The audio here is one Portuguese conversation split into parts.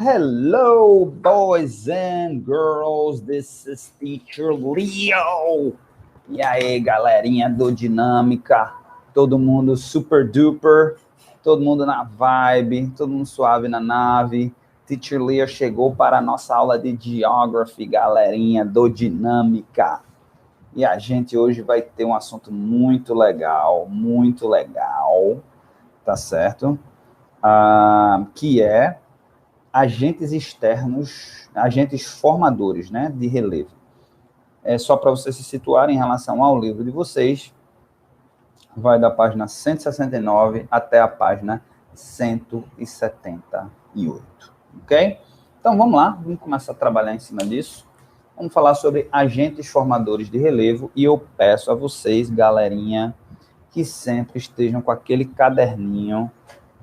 Hello, boys and girls. This is Teacher Leo. E aí, galerinha do Dinâmica? Todo mundo super duper, todo mundo na vibe, todo mundo suave na nave. Teacher Leo chegou para a nossa aula de Geography, galerinha do Dinâmica. E a gente hoje vai ter um assunto muito legal, tá certo? Que é agentes externos, agentes formadores, né, de relevo. É só para vocês se situarem em relação ao livro de vocês, vai da página 169 até a página 178, ok? Então vamos lá, vamos começar a trabalhar em cima disso. Vamos falar sobre agentes formadores de relevo e eu peço a vocês, galerinha, que sempre estejam com aquele caderninho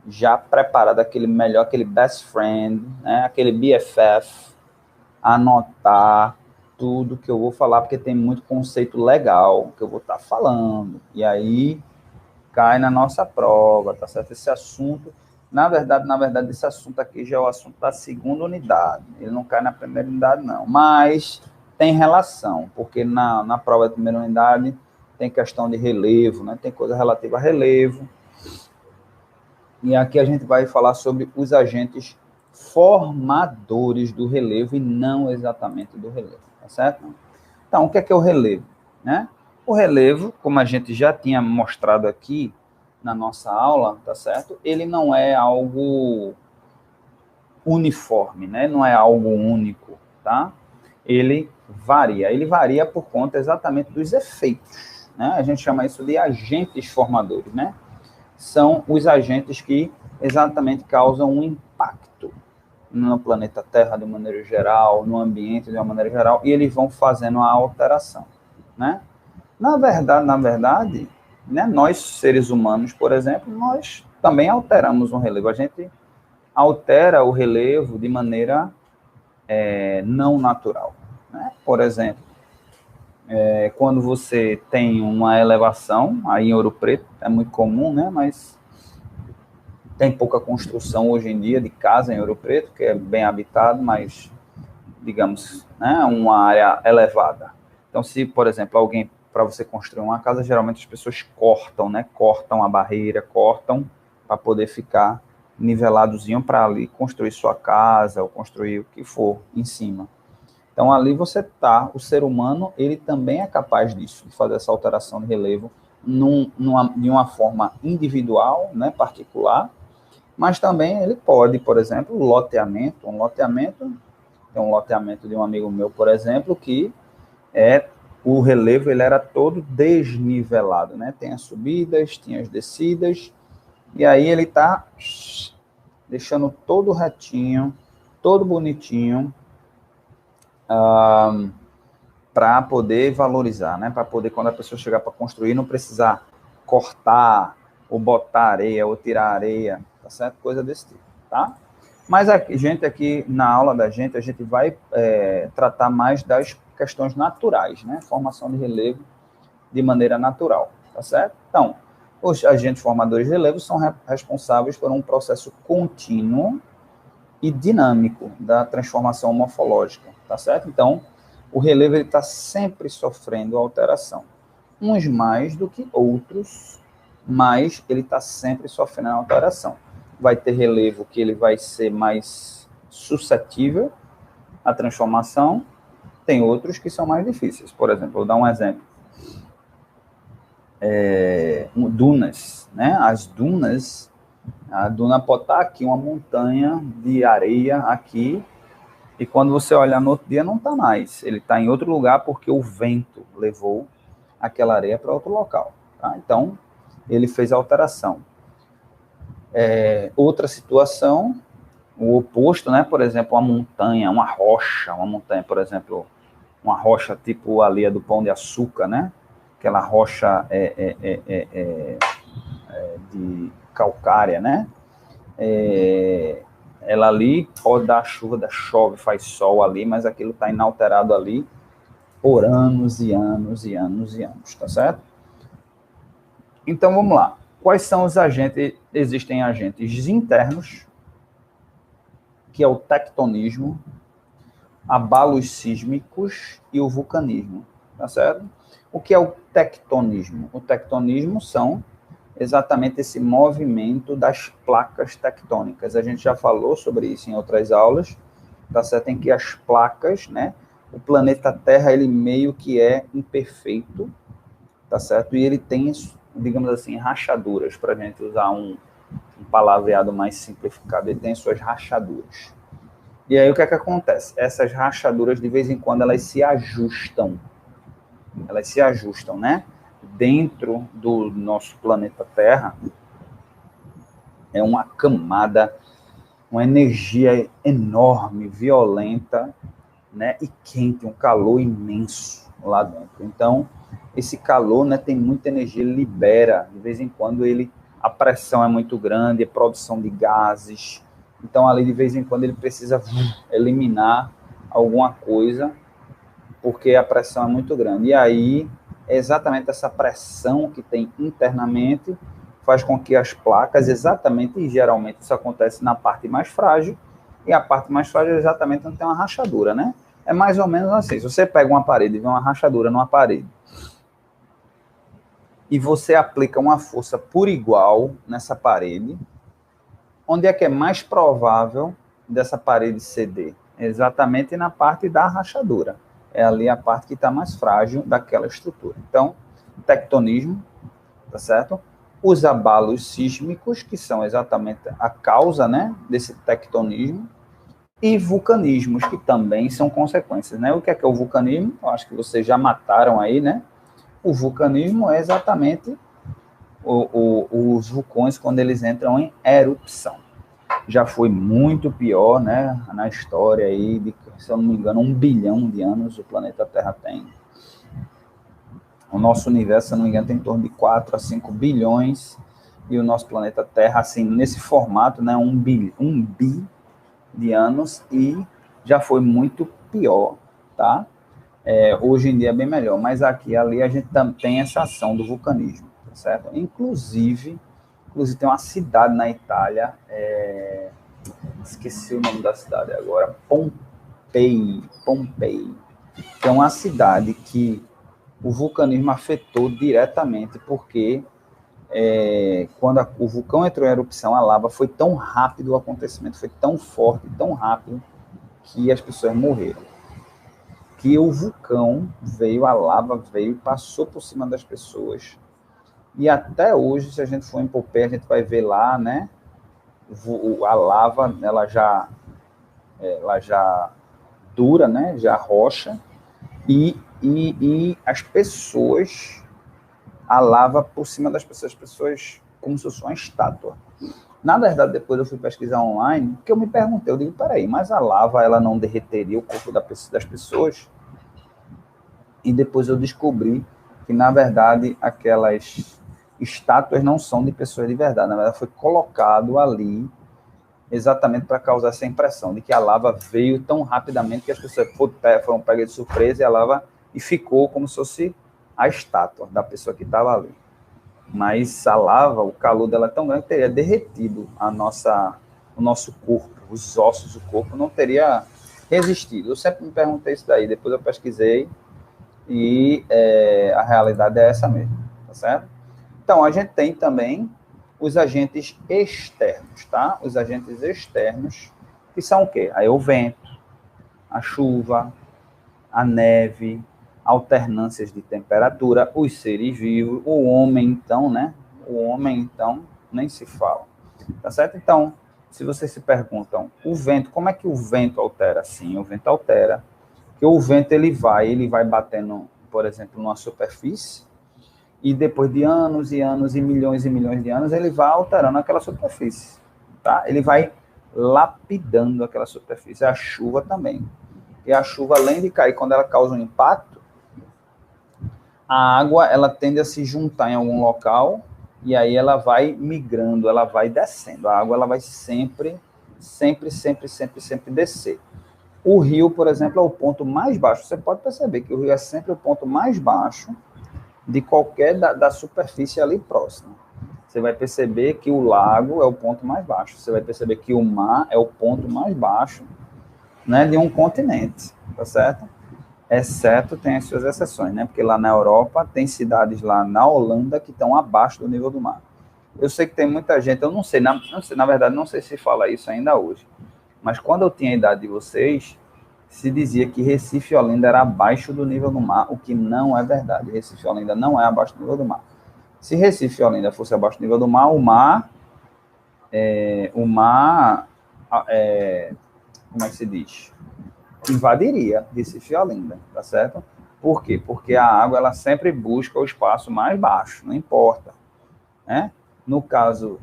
já preparado, aquele best friend, né? Aquele BFF, anotar tudo que eu vou falar, porque tem muito conceito legal que eu vou estar falando, e aí cai na nossa prova, tá certo? Esse assunto, na verdade, esse assunto aqui já é o assunto da segunda unidade, ele não cai na primeira unidade, não, mas tem relação, porque na prova da primeira unidade tem questão de relevo, né? Tem coisa relativa a relevo. E aqui a gente vai falar sobre os agentes formadores do relevo e não exatamente do relevo, tá certo? Então, o que é o relevo, né? O relevo, como a gente já tinha mostrado aqui na nossa aula, tá certo? Ele não é algo uniforme, né? Não é algo único, tá? Ele varia por conta exatamente dos efeitos, né? A gente chama isso de agentes formadores, né? São os agentes que exatamente causam um impacto no planeta Terra de maneira geral, no ambiente de uma maneira geral, e eles vão fazendo a alteração, né? Na verdade, né, nós, seres humanos, por exemplo, nós também alteramos um relevo. A gente altera o relevo de maneira não natural, né? Por exemplo, quando você tem uma elevação, aí em Ouro Preto, é muito comum, né? Mas tem pouca construção hoje em dia de casa em Ouro Preto, que é bem habitado, mas, digamos, né, uma área elevada. Então, se, por exemplo, alguém, para você construir uma casa, geralmente as pessoas cortam, né? Cortam a barreira, cortam para poder ficar niveladozinho para ali construir sua casa ou construir o que for em cima. Então, ali você tá, o ser humano, ele também é capaz disso, de fazer essa alteração de relevo de uma forma individual, né, particular, mas também ele pode, por exemplo, tem um loteamento de um amigo meu, por exemplo, que o relevo ele era todo desnivelado, né, tem as subidas, tem as descidas, e aí ele tá deixando todo retinho, todo bonitinho, para poder valorizar, né? Para poder, quando a pessoa chegar para construir, não precisar cortar, ou botar areia, ou tirar areia, tá certo? Coisa desse tipo, tá? Mas a gente aqui, na aula da gente, a gente vai tratar mais das questões naturais, né? Formação de relevo de maneira natural, tá certo? Então, os agentes formadores de relevo são responsáveis por um processo contínuo e dinâmico da transformação morfológica, tá certo? Então, o relevo está sempre sofrendo alteração. Uns mais do que outros, mas ele está sempre sofrendo alteração. Vai ter relevo que ele vai ser mais suscetível à transformação, tem outros que são mais difíceis. Por exemplo, vou dar um exemplo. Dunas, né? As dunas, a duna pode estar aqui, uma montanha de areia aqui, e quando você olhar no outro dia, não está mais. Ele está em outro lugar porque o vento levou aquela areia para outro local. Tá? Então, ele fez a alteração. Outra situação, o oposto, né? Por exemplo, uma montanha, uma montanha, por exemplo, uma rocha tipo ali a do Pão de Açúcar, né? Aquela rocha de calcária, né? Ela ali pode dar chuva, chove, faz sol ali, mas aquilo está inalterado ali por anos e anos e anos e anos, tá certo? Então, vamos lá. Quais são os agentes? Existem agentes internos, que é o tectonismo, abalos sísmicos e o vulcanismo, tá certo? O que é o tectonismo? O tectonismo são exatamente esse movimento das placas tectônicas. A gente já falou sobre isso em outras aulas, tá certo? Em que as placas, né? O planeta Terra, ele meio que é imperfeito, tá certo? E ele tem, digamos assim, rachaduras, para a gente usar um palavreado mais simplificado. Ele tem suas rachaduras. E aí o que é que acontece? Essas rachaduras, de vez em quando, elas se ajustam. Elas se ajustam, né? Dentro do nosso planeta Terra, é uma camada, uma energia enorme, violenta, né? E quente, um calor imenso lá dentro. Então, esse calor, né, tem muita energia, ele libera, de vez em quando a pressão é muito grande, a produção de gases. Então, ali, de vez em quando, ele precisa eliminar alguma coisa, porque a pressão é muito grande. E aí, é exatamente essa pressão que tem internamente faz com que as placas, exatamente, e geralmente isso acontece na parte mais frágil, e a parte mais frágil é exatamente onde tem uma rachadura, né? É mais ou menos assim, se você pega uma parede e vê uma rachadura numa parede, e você aplica uma força por igual nessa parede, onde é que é mais provável dessa parede ceder? Exatamente na parte da rachadura. É ali a parte que está mais frágil daquela estrutura. Então, tectonismo, tá certo? Os abalos sísmicos, que são exatamente a causa, né, desse tectonismo, e vulcanismos, que também são consequências, né? O que é o vulcanismo? Eu acho que vocês já mataram aí, né? O vulcanismo é exatamente os vulcões quando eles entram em erupção. Já foi muito pior, né? Na história aí, de, se eu não me engano, 1 bilhão de anos o planeta Terra tem. O nosso universo, se eu não me engano, tem em torno de 4 a 5 bilhões, e o nosso planeta Terra, assim, nesse formato, né? 1 bi de anos, e já foi muito pior, tá? Hoje em dia é bem melhor, mas aqui e ali a gente tem essa ação do vulcanismo, tá certo? Inclusive tem uma cidade na Itália, esqueci o nome da cidade agora, Pompei, que é uma cidade que o vulcanismo afetou diretamente, porque quando o vulcão entrou em erupção, a lava foi tão rápido, o acontecimento foi tão forte, tão rápido, que as pessoas morreram. Que o vulcão veio, a lava veio e passou por cima das pessoas. E até hoje, se a gente for em Pompeia, a gente vai ver lá, né? A lava, ela já dura, né? Já rocha. E as pessoas, a lava por cima das pessoas, as pessoas como se fosse uma estátua. Na verdade, depois eu fui pesquisar online, porque eu me perguntei, eu digo, peraí, mas a lava, ela não derreteria o corpo das pessoas? E depois eu descobri que, na verdade, aquelas estátuas não são de pessoas de verdade. Na verdade, foi colocado ali exatamente para causar essa impressão de que a lava veio tão rapidamente que as pessoas foram pegas de surpresa e ficou como se fosse a estátua da pessoa que estava ali. Mas a lava, o calor dela é tão grande que teria derretido o nosso corpo, os ossos do corpo, não teria resistido. Eu sempre me perguntei isso daí, depois eu pesquisei, e a realidade é essa mesmo, tá certo? Então, a gente tem também os agentes externos, tá? Os agentes externos, que são o quê? Aí o vento, a chuva, a neve, alternâncias de temperatura, os seres vivos, o homem, então, né? O homem, então, nem se fala, tá certo? Então, se vocês se perguntam, o vento, como é que o vento altera? Sim, o vento altera, porque o vento ele vai batendo, por exemplo, numa superfície, e depois de anos e anos e milhões de anos, ele vai alterando aquela superfície, tá? Ele vai lapidando aquela superfície. A chuva também. E a chuva, além de cair, quando ela causa um impacto, a água, ela tende a se juntar em algum local, e aí ela vai migrando, ela vai descendo. A água, ela vai sempre descer. O rio, por exemplo, é o ponto mais baixo. Você pode perceber que o rio é sempre o ponto mais baixo de qualquer da superfície ali próxima. você vai perceber que o lago é o ponto mais baixo. Você vai perceber que o mar é o ponto mais baixo, né, de um continente, tá certo? Exceto, tem as suas exceções, né? Porque lá na Europa tem cidades lá na Holanda que estão abaixo do nível do mar. Eu sei que tem muita gente, eu não sei, na verdade, não sei se fala isso ainda hoje, mas quando eu tinha a idade de vocês, se dizia que Recife e Olinda era abaixo do nível do mar, o que não é verdade. Recife e Olinda não é abaixo do nível do mar. Se Recife e Olinda fosse abaixo do nível do mar, como é que se diz? Invadiria Recife e Olinda, tá certo? Por quê? Porque a água, ela sempre busca o espaço mais baixo, não importa, né? No caso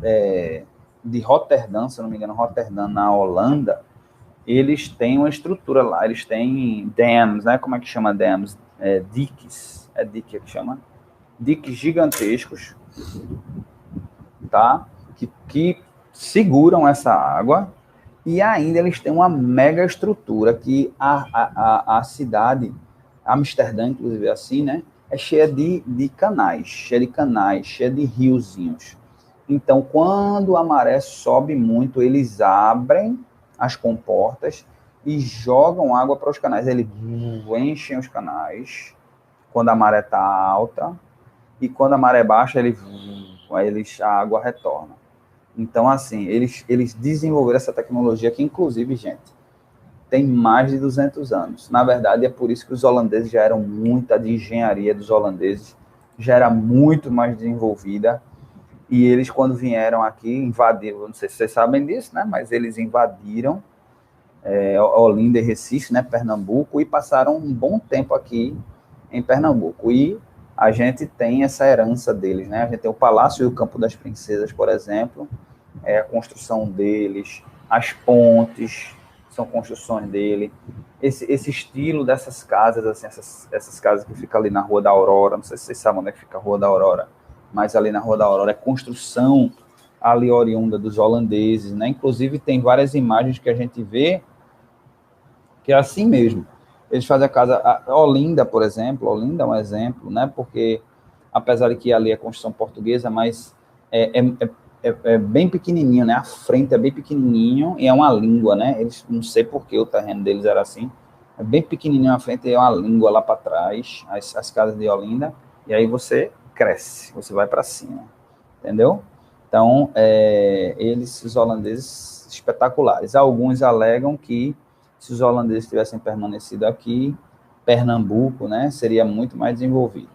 de Roterdã, se eu não me engano, Roterdã, na Holanda, eles têm uma estrutura lá, eles têm dams, né? Como é que chama dams? Diques, dique que chama? Diques gigantescos, tá? Que seguram essa água, e ainda eles têm uma mega estrutura que a cidade, Amsterdã, inclusive, assim, né? É cheia de canais, cheia de riozinhos. Então, quando a maré sobe muito, eles abrem as comportas e jogam água para os canais. Eles enchem os canais quando a maré está alta, e quando a maré baixa, a água retorna. Então, assim, eles desenvolveram essa tecnologia que, inclusive, gente, tem mais de 200 anos. Na verdade, é por isso que os holandeses já eram muita de engenharia dos holandeses, já era muito mais desenvolvida. E eles, quando vieram aqui, invadiram, não sei se vocês sabem disso, né? Mas eles invadiram Olinda e Recife, né? Pernambuco, e passaram um bom tempo aqui em Pernambuco. E a gente tem essa herança deles, né? A gente tem o Palácio e o Campo das Princesas, por exemplo, a construção deles, as pontes são construções dele, esse estilo dessas casas, assim, essas casas que ficam ali na Rua da Aurora, não sei se vocês sabem onde é que fica a Rua da Aurora, mas ali na Rua da Aurora é construção ali oriunda dos holandeses, né? Inclusive tem várias imagens que a gente vê que é assim mesmo. Eles fazem a Olinda, por exemplo, Olinda é um exemplo, né? Porque apesar de que ali é construção portuguesa, mas é bem pequenininho, né? A frente é bem pequenininho e é uma língua, né? Eles, não sei por que o terreno deles era assim. É bem pequenininho a frente e é uma língua lá para trás, as casas de Olinda. E aí você cresce, você vai para cima, entendeu? Então, os holandeses, espetaculares. Alguns alegam que se os holandeses tivessem permanecido aqui, Pernambuco, né, seria muito mais desenvolvido.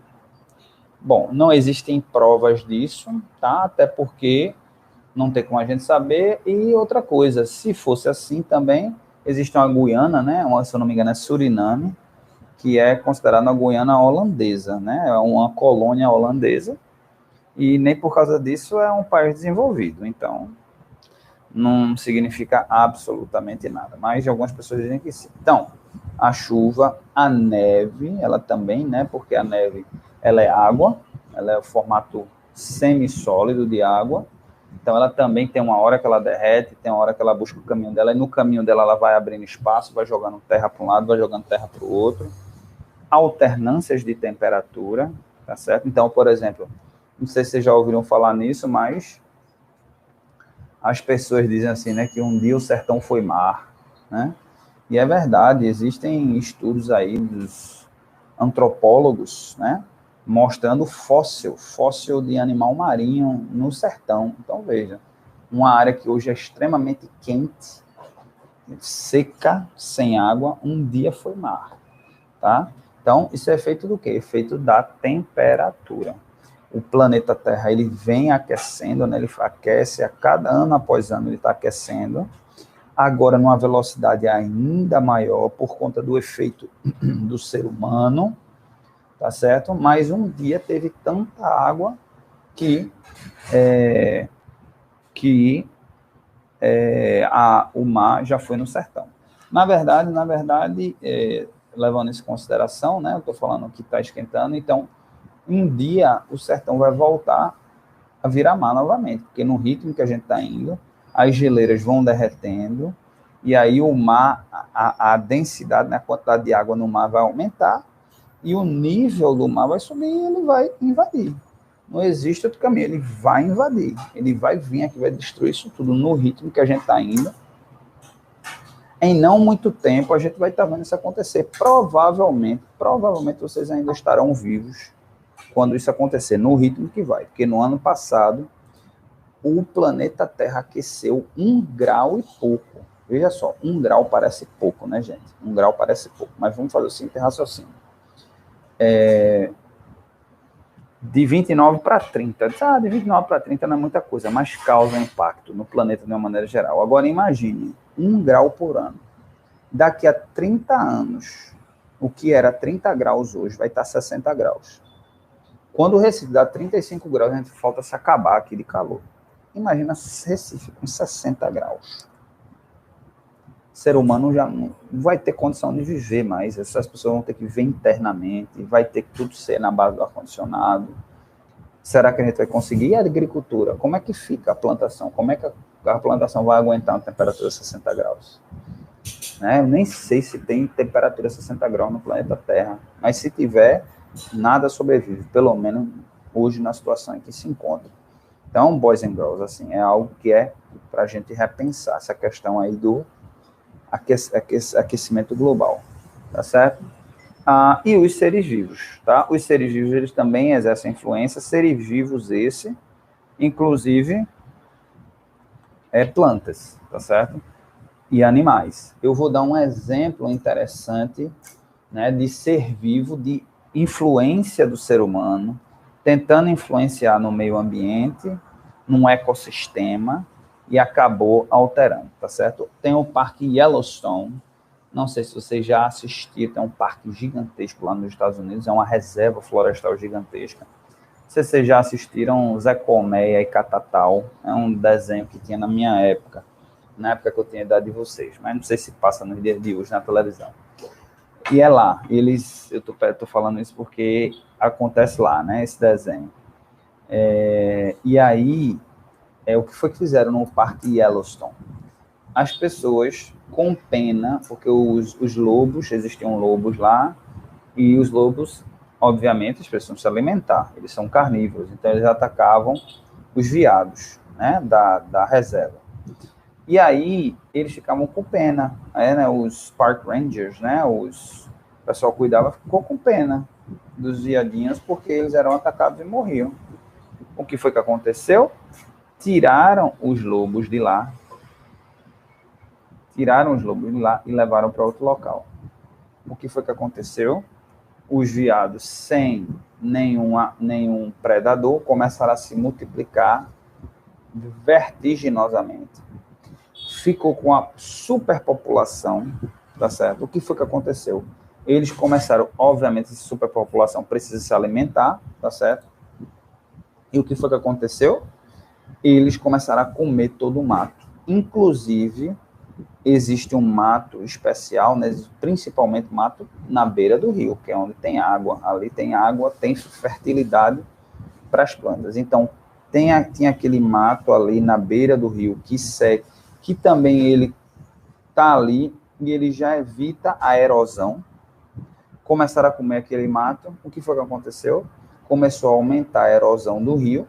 Bom, não existem provas disso, tá? Até porque não tem como a gente saber. E outra coisa, se fosse assim também, existe uma Guiana, né? Se eu não me engano é Suriname, que é considerada uma Guiana holandesa, né? É uma colônia holandesa. E nem por causa disso é um país desenvolvido. Então, não significa absolutamente nada. Mas algumas pessoas dizem que sim. Então, a chuva, a neve, ela também, né? Porque a neve, ela é água, ela é o formato semissólido de água. Então, ela também tem uma hora que ela derrete, tem uma hora que ela busca o caminho dela, e no caminho dela ela vai abrindo espaço, vai jogando terra para um lado, vai jogando terra para o outro. Alternâncias de temperatura, tá certo? Então, por exemplo, não sei se vocês já ouviram falar nisso, mas as pessoas dizem assim, né, que um dia o sertão foi mar, né? E é verdade, existem estudos aí dos antropólogos, né, mostrando fóssil de animal marinho no sertão. Então, veja, uma área que hoje é extremamente quente, seca, sem água, um dia foi mar, tá? Então, isso é efeito do quê? Efeito da temperatura. O planeta Terra, ele vem aquecendo, né? Ele aquece a cada ano após ano, ele está aquecendo, agora numa velocidade ainda maior por conta do efeito do ser humano, tá certo? Mas um dia teve tanta água que o mar já foi no sertão. Na verdade, levando isso em consideração, né? Eu estou falando que está esquentando, então um dia o sertão vai voltar a virar mar novamente, porque no ritmo que a gente está indo, as geleiras vão derretendo, e aí o mar, a densidade, né, a quantidade de água no mar vai aumentar, e o nível do mar vai subir e ele vai invadir. Não existe outro caminho. Ele vai invadir. Ele vai vir aqui, vai destruir isso tudo no ritmo que a gente está indo. Em não muito tempo, a gente vai estar vendo isso acontecer. Provavelmente vocês ainda estarão vivos quando isso acontecer, no ritmo que vai. Porque no ano passado, o planeta Terra aqueceu 1 grau e pouco. Veja só, 1 grau parece pouco, né, gente? 1 grau parece pouco. Mas vamos fazer o seguinte raciocínio. De 29 para 30. De 29 para 30 não é muita coisa, mas causa impacto no planeta de uma maneira geral. Agora imagine, 1 grau por ano. Daqui a 30 anos, o que era 30 graus hoje vai estar 60 graus. Quando o Recife dá 35 graus, a gente falta se acabar aqui de calor. Imagina Recife com 60 graus. O ser humano já não vai ter condição de viver mais. Essas pessoas vão ter que viver internamente, vai ter que tudo ser na base do ar-condicionado. Será que a gente vai conseguir? E a agricultura? Como é que fica a plantação? Como é que a plantação vai aguentar uma temperatura de 60 graus? Né? Eu nem sei se tem temperatura de 60 graus no planeta Terra, mas se tiver, nada sobrevive, pelo menos hoje na situação em que se encontra. Então, boys and girls, assim, é algo que é para a gente repensar essa questão aí do aquecimento global, tá certo? E os seres vivos, tá? Os seres vivos, eles também exercem influência, seres vivos esse, inclusive, plantas, tá certo? E animais. Eu vou dar um exemplo interessante, né, de ser vivo, de influência do ser humano, tentando influenciar no meio ambiente, num ecossistema, e acabou alterando, tá certo? Tem o Parque Yellowstone, não sei se vocês já assistiram, tem um parque gigantesco lá nos Estados Unidos, é uma reserva florestal gigantesca. Não sei se vocês já assistiram Zé Colmeia e Catatal, é um desenho que tinha na minha época, na época que eu tinha a idade de vocês, mas não sei se passa nos dias de hoje na televisão. E é lá, eu tô falando isso porque acontece lá, né, esse desenho. E aí, o que foi que fizeram no Parque Yellowstone? As pessoas, com pena, porque os lobos, existiam lobos lá, e os lobos, obviamente, eles precisam se alimentar, eles são carnívoros, então eles atacavam os veados, né, da reserva. E aí, eles ficavam com pena, né, os Park Rangers, né, o pessoal cuidava, ficou com pena dos viadinhos, porque eles eram atacados e morriam. O que foi que aconteceu? Tiraram os lobos de lá e levaram para outro local. O que foi que aconteceu? Os veados, sem nenhum predador, começaram a se multiplicar vertiginosamente. Ficou com a superpopulação, tá certo? O que foi que aconteceu? Eles começaram, obviamente, essa superpopulação precisa se alimentar, tá certo? E o que foi que aconteceu? Eles começaram a comer todo o mato. Inclusive, existe um mato especial, né, principalmente mato na beira do rio, que é onde tem água. Ali tem água, tem fertilidade para as plantas. Então, tem aquele mato ali na beira do rio que seca, que também ele está ali e ele já evita a erosão. Começaram a comer aquele mato. O que foi que aconteceu? Começou a aumentar a erosão do rio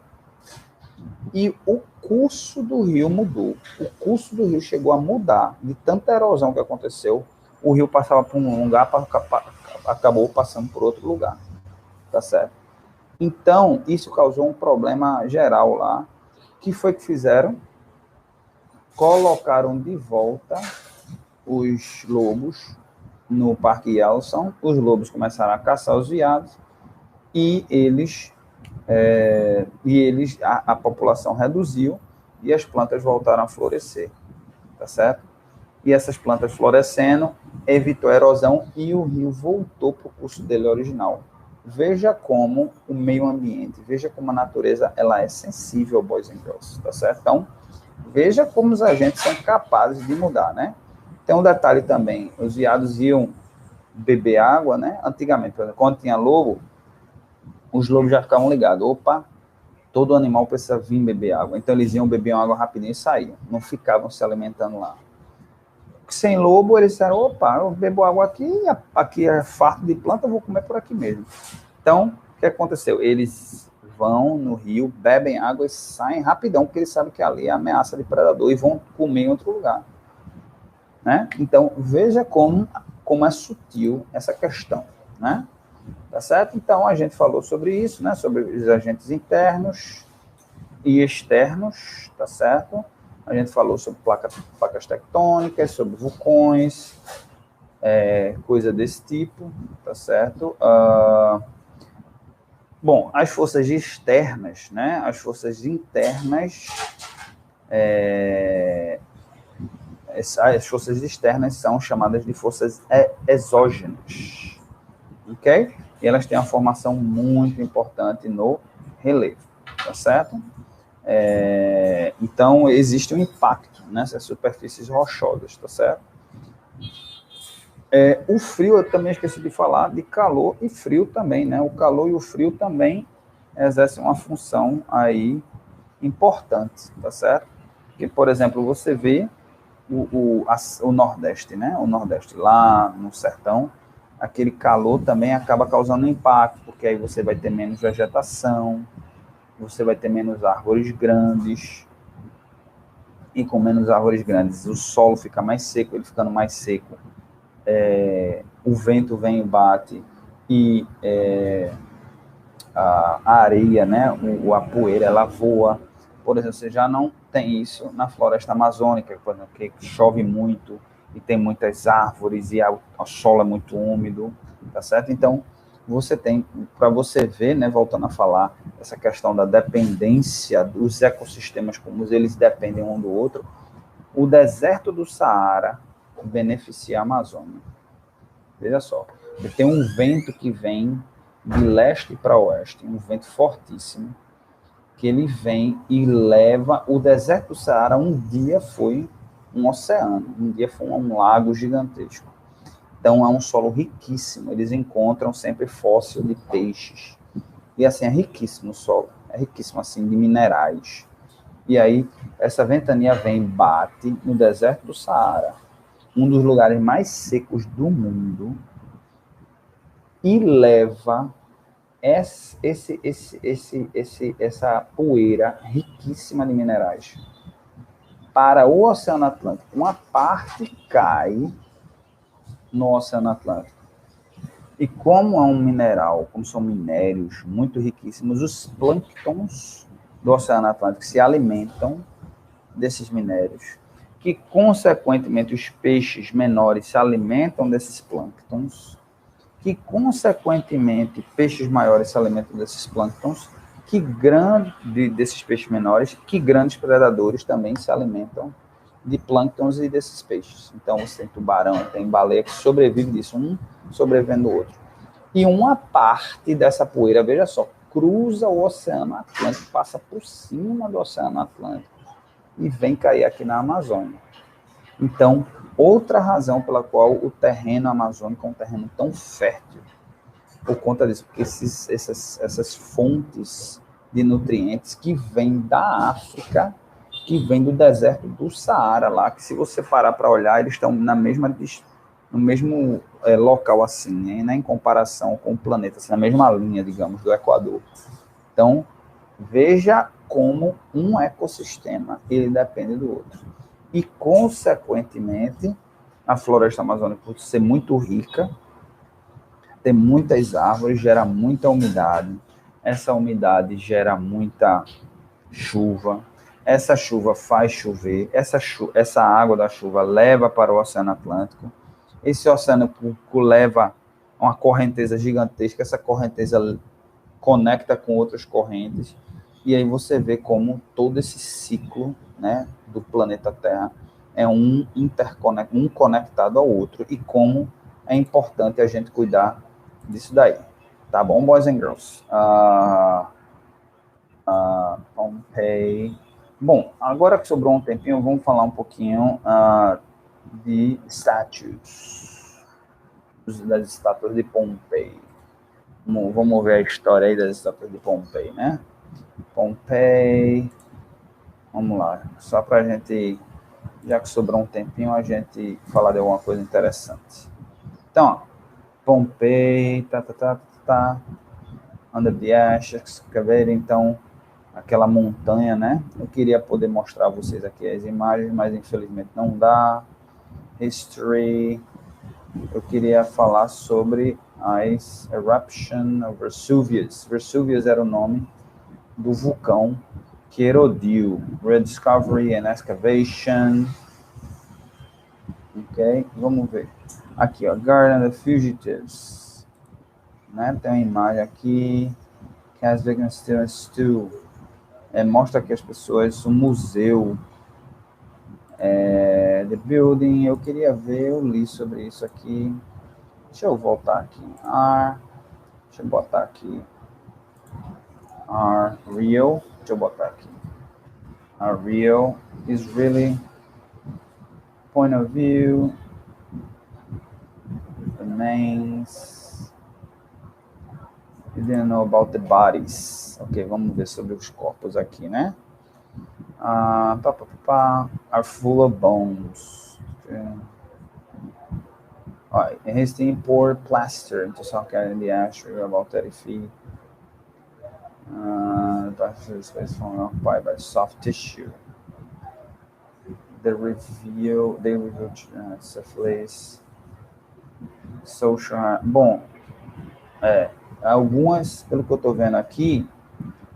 e o curso do rio mudou. O curso do rio chegou a mudar de tanta erosão que aconteceu. O rio passava por um lugar, acabou passando por outro lugar. Tá certo? Então, isso causou um problema geral lá. O que foi que fizeram? Colocaram de volta os lobos no Parque Yellowstone. Os lobos começaram a caçar os veados e a população reduziu e as plantas voltaram a florescer, tá certo? E essas plantas florescendo evitou a erosão e o rio voltou para o curso dele original. Veja como o meio ambiente, veja como a natureza ela é sensível, boys and girls, tá certo? Então, veja como os agentes são capazes de mudar, né? Tem um detalhe também, os veados iam beber água, né? Antigamente, quando tinha lobo, os lobos já ficavam ligados. Opa, todo animal precisa vir beber água. Então, eles iam beber água rapidinho e saíam. Não ficavam se alimentando lá. Sem lobo, eles disseram, opa, eu bebo água aqui é farto de planta, eu vou comer por aqui mesmo. Então, o que aconteceu? Eles vão no rio, bebem água e saem rapidão, porque eles sabem que ali é ameaça de predador e vão comer em outro lugar. Né? Então, veja como é sutil essa questão, né? Tá certo? Então, a gente falou sobre isso, né? Sobre os agentes internos e externos, tá certo? A gente falou sobre placas tectônicas, sobre vulcões, coisa desse tipo, tá certo? Bom, as forças externas, né? As forças internas, as forças externas são chamadas de forças exógenas, ok? E elas têm uma formação muito importante no relevo, tá certo? Então, existe um impacto nessas superfícies rochosas, tá certo? O frio, eu também esqueci de falar de calor e frio também, né? O calor e o frio também exercem uma função aí importante, tá certo? Porque, por exemplo, você vê o Nordeste, né? O Nordeste lá no sertão, aquele calor também acaba causando impacto, porque aí você vai ter menos vegetação, você vai ter menos árvores grandes, e com menos árvores grandes, o solo fica mais seco, ele ficando mais seco, o vento vem e bate, e a areia, né, a poeira, ela voa. Por exemplo, você já não tem isso na floresta amazônica, por exemplo, que chove muito e tem muitas árvores e o solo é muito úmido, tá certo? Então, você tem, para você ver, né, voltando a falar, essa questão da dependência dos ecossistemas, como eles dependem um do outro, o deserto do Saara beneficia a Amazônia. Veja só, tem um vento que vem de leste para oeste, um vento fortíssimo, que ele vem e leva o deserto do Saara. Um dia foi um oceano, um dia foi um lago gigantesco. Então é um solo riquíssimo, eles encontram sempre fóssil de peixes. E assim, é riquíssimo o solo, é riquíssimo assim de minerais. E aí essa ventania vem e bate no deserto do Saara, um dos lugares mais secos do mundo, e leva essa poeira riquíssima de minerais para o Oceano Atlântico. Uma parte cai no Oceano Atlântico. E como é um mineral, como são minérios muito riquíssimos, os plânctons do Oceano Atlântico se alimentam desses minérios, que, consequentemente, os peixes menores se alimentam desses plânctons, que, consequentemente, peixes maiores se alimentam desses plânctons, desses peixes menores, que grandes predadores também se alimentam de plânctons e desses peixes. Então, você tem tubarão, tem baleia que sobrevive disso, um sobrevivendo do outro. E uma parte dessa poeira, veja só, cruza o Oceano Atlântico, passa por cima do Oceano Atlântico e vem cair aqui na Amazônia. Então, outra razão pela qual o terreno amazônico é um terreno tão fértil, por conta disso, porque essas fontes de nutrientes que vêm da África, que vêm do deserto do Saara lá, que se você parar para olhar, eles estão no mesmo local assim, né, em comparação com o planeta, assim, na mesma linha, digamos, do Equador. Então, veja como um ecossistema, ele depende do outro. E, consequentemente, a floresta amazônica, por ser muito rica, tem muitas árvores, gera muita umidade. Essa umidade gera muita chuva. Essa chuva faz chover. Essa água da chuva leva para o Oceano Atlântico. Esse Oceano Atlântico leva uma correnteza gigantesca. Essa correnteza conecta com outras correntes. E aí você vê como todo esse ciclo, né, do planeta Terra é um conectado ao outro, e como é importante a gente cuidar disso daí. Tá bom, boys and girls? Pompeii. Bom, agora que sobrou um tempinho, vamos falar um pouquinho de statues, das estátuas de Pompeii. Vamos ver a história aí das estátuas de Pompeii, né? Pompeii. Vamos lá, só para a gente, já que sobrou um tempinho, a gente falar de alguma coisa interessante. Então, ó, Pompeii, Under the ash, excavating, então, aquela montanha, né? Eu queria poder mostrar a vocês aqui as imagens, mas infelizmente não dá. History, eu queria falar sobre as eruption of Vesuvius. Vesuvius era o nome do vulcão que erodiu. Rediscovery and excavation. Ok, vamos ver. Aqui, ó, Garden of Fugitives. Né? Tem uma imagem aqui. Cast Vegan Stew. Mostra aqui as pessoas, o museu. The building, eu queria ver, eu li sobre isso aqui. Deixa eu voltar aqui. Deixa eu botar aqui. Real. Deixa eu botar aqui. Real is really point of view. Remains. You didn't know about the bodies. Ok, vamos ver sobre os corpos aqui, né? Are full of bones. Resting poured plaster into sock in the ash, about 30 feet. The plaster space formed occupied by soft tissue. They reveal syphilis, social. Bom, algumas, pelo que eu estou vendo aqui,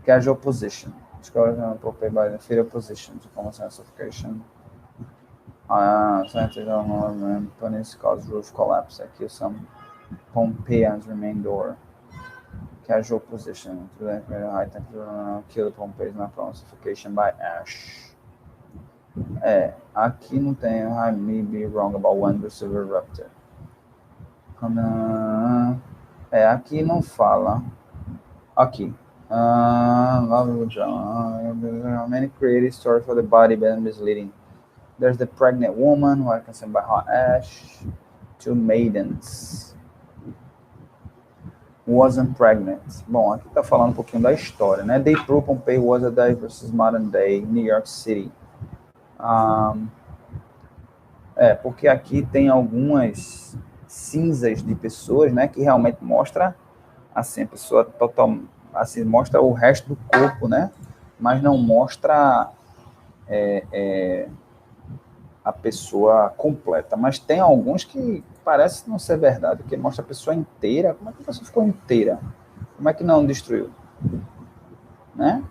casual position. By fetal position to common suffocation. Punish cause roof collapse. Aqui some Pompeians remain door. Casual position to the high temperature kill the Pompeians na suffocation by ash. Aqui não tem. I may be wrong about when the silver erupted. Aqui não fala. Aqui. Many creative stories for the body, but misleading. There's the pregnant woman who I can send by hot ash. 2 maidens. Wasn't pregnant. Bom, aqui tá falando um pouquinho da história, né? They prove Pompeii was a day versus modern day New York City. Porque aqui tem algumas cinzas de pessoas, né? Que realmente mostra assim a pessoa total, assim mostra o resto do corpo, né? Mas não mostra a pessoa completa, mas tem alguns que parece não ser verdade, que mostra a pessoa inteira. Como é que a pessoa ficou inteira? Como é que não destruiu? Né?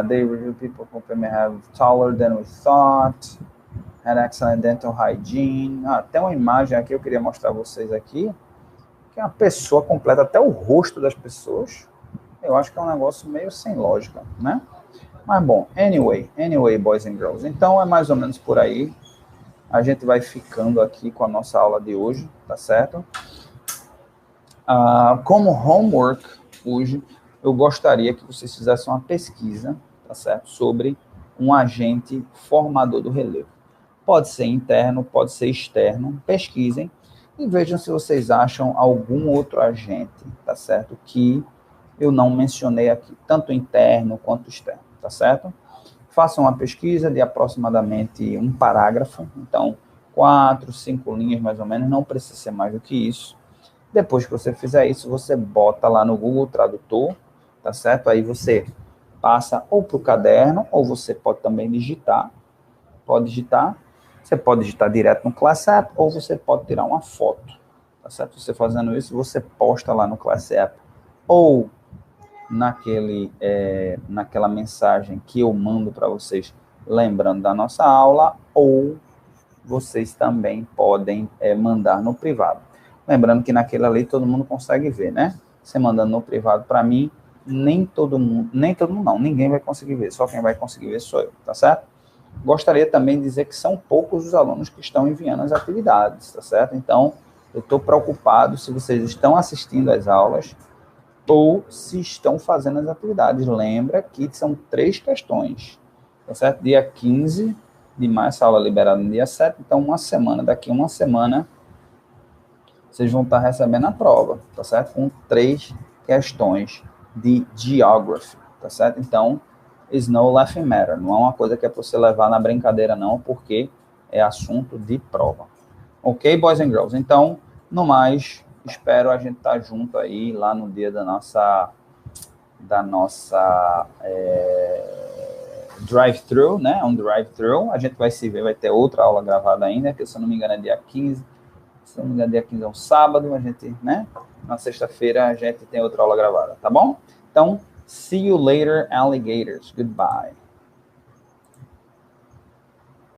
They reveal people who may have taller than we thought, had excellent dental hygiene. Tem uma imagem aqui, eu queria mostrar a vocês aqui, que é uma pessoa completa, até o rosto das pessoas. Eu acho que é um negócio meio sem lógica, né? Mas bom, anyway, boys and girls. Então é mais ou menos por aí. A gente vai ficando aqui com a nossa aula de hoje, tá certo? Como homework, hoje, eu gostaria que vocês fizessem uma pesquisa, tá certo? Sobre um agente formador do relevo. Pode ser interno, pode ser externo. Pesquisem e vejam se vocês acham algum outro agente, tá certo? Que eu não mencionei aqui, tanto interno quanto externo. Tá certo? Façam uma pesquisa de aproximadamente um parágrafo, então 4, 5 linhas mais ou menos, não precisa ser mais do que isso. Depois que você fizer isso, você bota lá no Google Tradutor, tá certo? Aí você passa ou para o caderno, ou você pode também digitar. Pode digitar, você pode digitar direto no Class App, ou você pode tirar uma foto, tá certo? Você fazendo isso, você posta lá no Class App, ou naquela mensagem que eu mando para vocês, lembrando da nossa aula, ou vocês também podem mandar no privado. Lembrando que naquele ali todo mundo consegue ver, né? Você mandando no privado para mim, ninguém vai conseguir ver, só quem vai conseguir ver sou eu, tá certo? Gostaria também de dizer que são poucos os alunos que estão enviando as atividades, tá certo? Então, eu estou preocupado se vocês estão assistindo às aulas ou se estão fazendo as atividades. Lembra que são 3 questões, tá certo? Dia 15 de março, aula liberada no dia 7, então daqui a uma semana, vocês vão estar recebendo a prova, tá certo? Com 3 questões de Geography, tá certo? Então, is no laughing matter, não é uma coisa que é para você levar na brincadeira não, porque é assunto de prova. Ok, boys and girls? Então, no mais, espero a gente estar junto aí lá no dia da nossa drive-thru, né? Um drive-thru. A gente vai se ver, vai ter outra aula gravada ainda, que se eu não me engano é dia 15. Se eu não me engano, dia 15 é um sábado, a gente, né? Na sexta-feira a gente tem outra aula gravada, tá bom? Então, see you later, alligators. Goodbye.